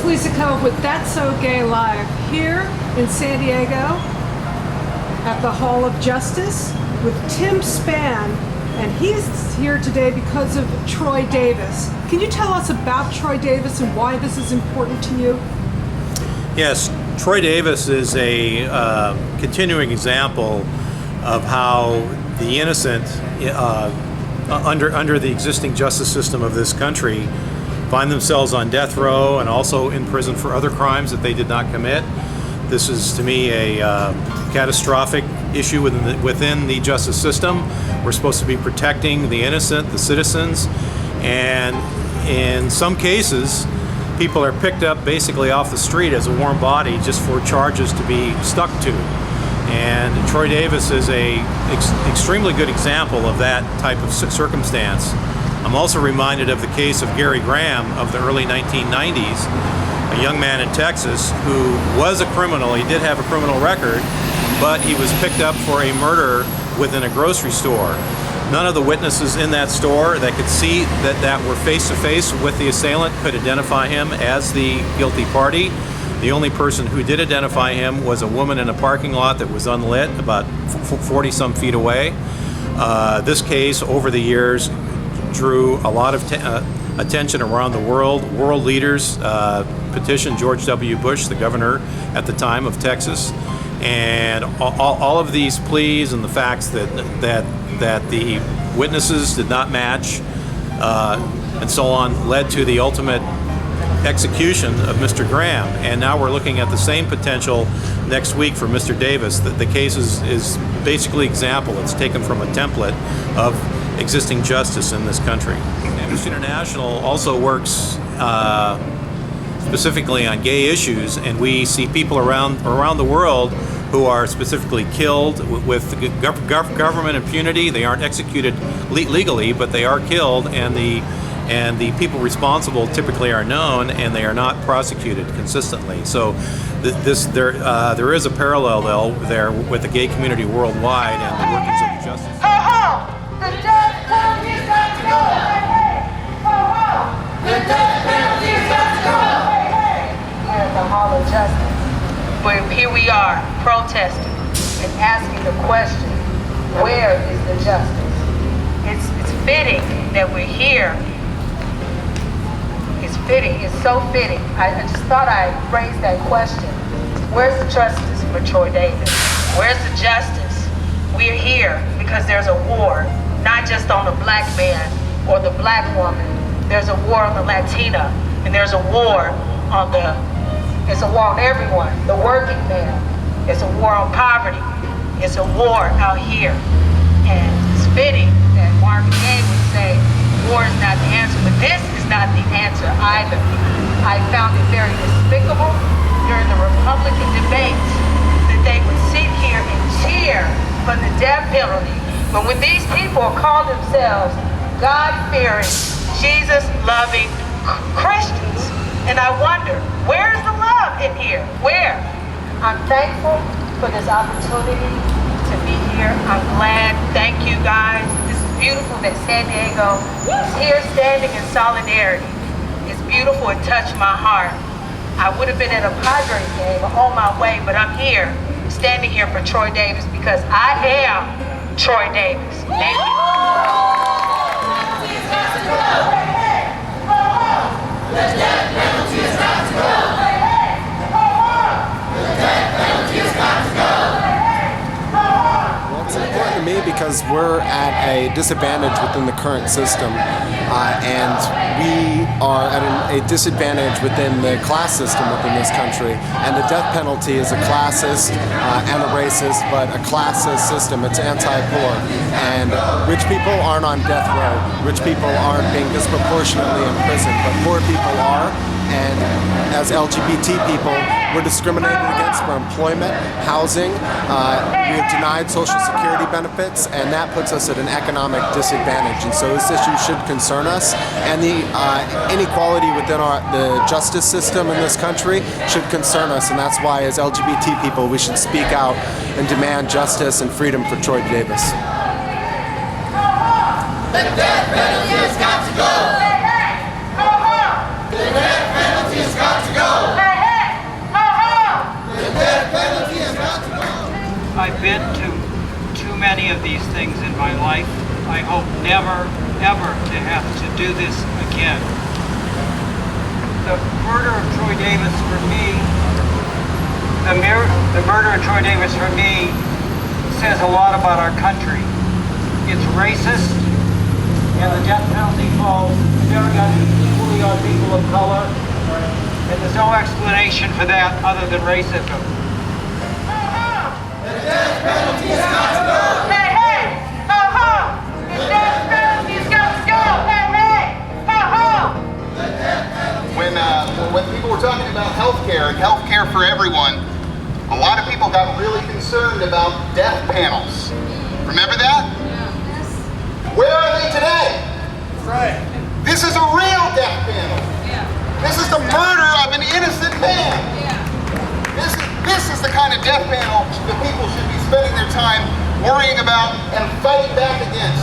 Lisa Cove with That's So Gay Live here in San Diego at the Hall of Justice with Tim Spann, and he's here today because of Troy Davis. Can you tell us about Troy Davis and why this is important to you? Yes, Troy Davis is a continuing example of how the innocent under the existing justice system of this country find themselves on death row and also in prison for other crimes that they did not commit. This is, to me, a catastrophic issue within the justice system. We're supposed to be protecting the innocent, the citizens, and in some cases, people are picked up basically off the street as a warm body just for charges to be stuck to. And Troy Davis is a extremely good example of that type of circumstance. I'm also reminded of the case of Gary Graham of the early 1990s, a young man in Texas who was a criminal. He did have a criminal record, but he was picked up for a murder within a grocery store. None of the witnesses in that store that could see that were face-to-face with the assailant could identify him as the guilty party. The only person who did identify him was a woman in a parking lot that was unlit about 40-some feet away. This case, over the years, drew a lot of attention around the world. World leaders petitioned George W. Bush, the governor at the time of Texas, and all of these pleas and the facts that the witnesses did not match and so on led to the ultimate execution of Mr. Graham. And now we're looking at the same potential next week for Mr. Davis. The case is basically example. It's taken from a template of existing justice in this country. Amnesty International also works specifically on gay issues, and we see people around the world who are specifically killed with government impunity. They aren't executed legally, but they are killed, and the people responsible typically are known, and they are not prosecuted consistently. So there is a parallel there with the gay community worldwide and the workings of the justice. The death penalty's got to go! The death penalty's got to go! Here at the Hall of Justice, here we are protesting and asking the question, where is the justice? It's fitting that we're here. It's fitting, it's so fitting. I just thought I'd raise that question. Where's the justice for Troy Davis? Where's the justice? We're here because there's a war, not just on the black man or the black woman. There's a war on the Latina, and there's a war on it's a war on everyone, the working man. It's a war on poverty. It's a war out here. And it's fitting that Marvin Gaye would say, war is not the answer, but this is not the answer either. I found it very despicable during the Republican debates that they would sit here and cheer for the death penalty. But when these people call themselves God-fearing, Jesus-loving Christians, and I wonder, where's the love in here? Where? I'm thankful for this opportunity to be here. I'm glad. Thank you, guys. This is beautiful that San Diego is here standing in solidarity. It's beautiful. It touched my heart. I would have been at a Padres game on my way, but I'm here, standing here for Troy Davis because I am Troy Davis. Thank you. The death penalty has got to go! The death penalty has got to go! Well, it's important to me because we're at a disadvantage within the current system, and we are at a disadvantage within the class system within this country. And the death penalty is a classist and a racist, but a classist system. It's anti-poor. And rich people aren't on death row. Rich people aren't being disproportionately imprisoned, but poor people are. And as LGBT people, we're discriminated against for employment, housing. We have denied Social Security benefits, and that puts us at an economic disadvantage. And so this issue should concern us. And the inequality within the justice system in this country should concern us. And that's why, as LGBT people, we should speak out and demand justice and freedom for Troy Davis. The death penalty has got to go! The death penalty has got to go! many of these things in my life. I hope never, ever to have to do this again. The murder of Troy Davis for me, the murder of Troy Davis for me says a lot about our country. It's racist, and the death penalty falls very unequally on people of color, and there's no explanation for that other than racism. The death penalty's got to go. Hey, hey! Ho-ho! The death penalty's got to go! Hey, hey! Ho-ho! When people were talking about healthcare and healthcare for everyone, a lot of people got really concerned about death panels. Remember that? Yes. Where are they today? Right. This is a real death panel. Yeah. This is the murder of an innocent man. Yeah. This is the kind of death panel that people should be spending their time worrying about and fighting back against.